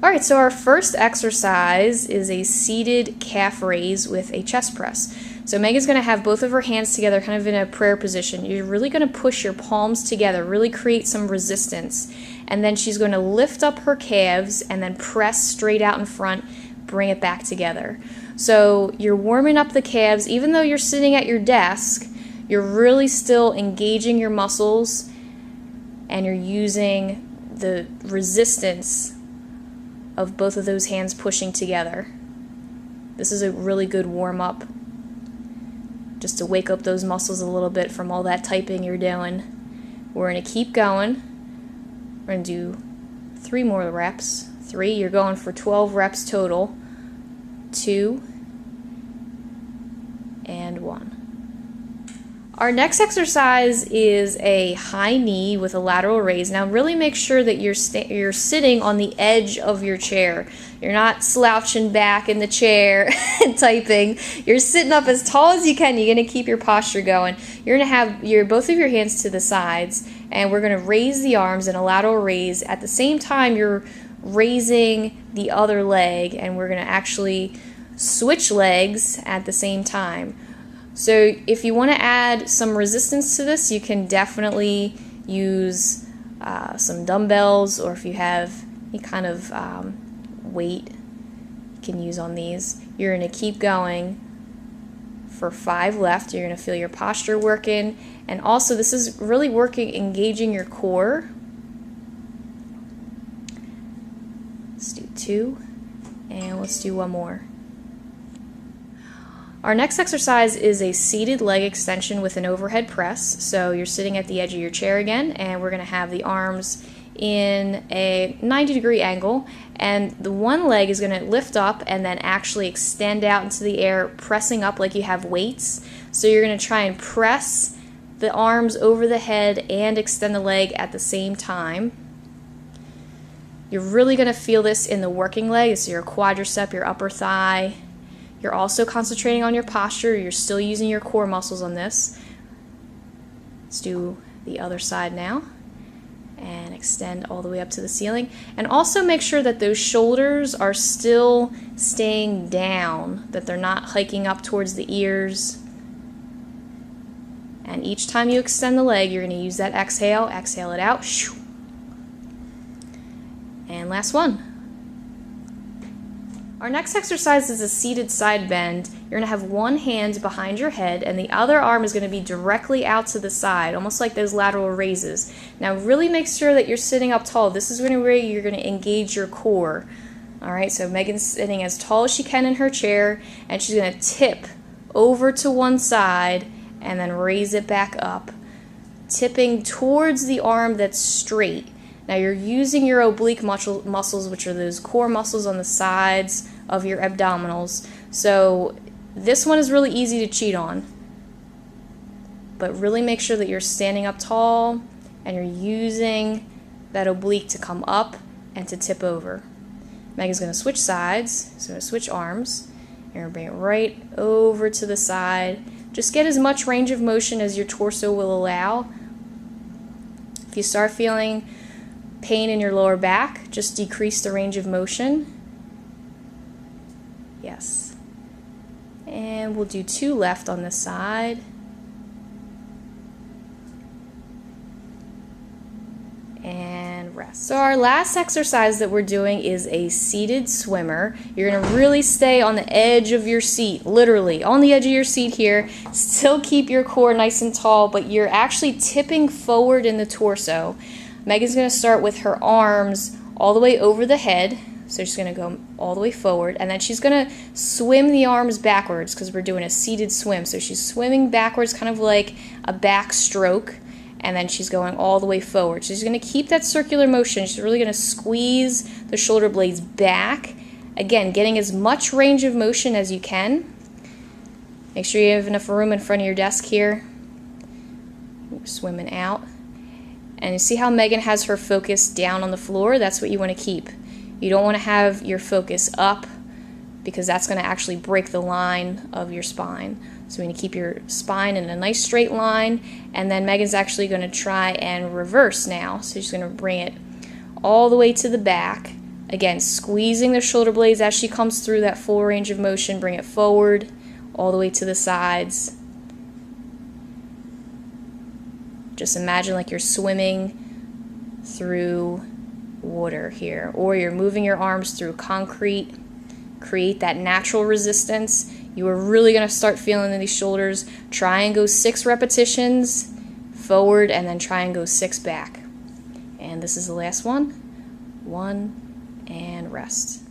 Alright, so our first exercise is a seated calf raise with a chest press. So Megan's going to have both of her hands together kind of in a prayer position. You're really going to push your palms together, really create some resistance. And then she's going to lift up her calves and then press straight out in front, bring it back together. So you're warming up the calves. Even though you're sitting at your desk, you're really still engaging your muscles and you're using the resistance of both of those hands pushing together. This is a really good warm-up just to wake up those muscles a little bit from all that typing you're doing. We're going to keep going. We're going to do 3 more reps. 3, you're going for 12 reps total. 2 and 1. Our next exercise is a high knee with a lateral raise. Now really make sure that you're sitting on the edge of your chair. You're not slouching back in the chair and typing. You're sitting up as tall as you can. You're going to keep your posture going. You're going to have both of your hands to the sides, and we're going to raise the arms in a lateral raise. At the same time, you're raising the other leg, and we're going to actually switch legs at the same time. So if you want to add some resistance to this, you can definitely use some dumbbells, or if you have any kind of weight you can use on these. You're going to keep going for 5 left. You're going to feel your posture working, and also this is really working, engaging your core. Let's do 2, and let's do 1 more. Our next exercise is a seated leg extension with an overhead press. So you're sitting at the edge of your chair again, and we're going to have the arms in a 90-degree angle, and the one leg is going to lift up and then actually extend out into the air, pressing up like you have weights. So you're going to try and press the arms over the head and extend the leg at the same time. You're really going to feel this in the working leg, so your quadricep, your upper thigh. You're also concentrating on your posture. You're still using your core muscles on this. Let's do the other side now. And extend all the way up to the ceiling. And also make sure that those shoulders are still staying down, that they're not hiking up towards the ears. And each time you extend the leg, you're going to use that exhale. Exhale it out. And last one. Our next exercise is a seated side bend. You're going to have one hand behind your head and the other arm is going to be directly out to the side, almost like those lateral raises. Now really make sure that you're sitting up tall. This is where you're going to engage your core. Alright, so Megan's sitting as tall as she can in her chair, and she's going to tip over to one side and then raise it back up, tipping towards the arm that's straight. Now you're using your oblique muscles, which are those core muscles on the sides of your abdominals. So this one is really easy to cheat on. But really make sure that you're standing up tall and you're using that oblique to come up and to tip over. Megan's going to switch sides, so going to switch arms. You're going to bring it right over to the side. Just get as much range of motion as your torso will allow. If you start feeling pain in your lower back, just decrease the range of motion. Yes. And we'll do 2 left on this side. And rest. So our last exercise that we're doing is a seated swimmer. You're going to really stay on the edge of your seat, literally on the edge of your seat here. Still keep your core nice and tall, but you're actually tipping forward in the torso. Megan's going to start with her arms all the way over the head. So she's going to go all the way forward, and then she's going to swim the arms backwards because we're doing a seated swim. So she's swimming backwards, kind of like a backstroke, and then she's going all the way forward. So she's going to keep that circular motion. She's really going to squeeze the shoulder blades back. Again, getting as much range of motion as you can. Make sure you have enough room in front of your desk here. Swimming out. And you see how Megan has her focus down on the floor? That's what you want to keep. You don't want to have your focus up because that's going to actually break the line of your spine. So you want to keep your spine in a nice straight line, and then Megan's actually going to try and reverse now. So she's going to bring it all the way to the back, Again, squeezing the shoulder blades as she comes through that full range of motion. Bring it forward, all the way to the sides. Just imagine like you're swimming through water here, or you're moving your arms through concrete. Create that natural resistance. You are really going to start feeling in these shoulders. Try and go 6 repetitions forward, and then try and go 6 back. And this is the last one. 1, and rest.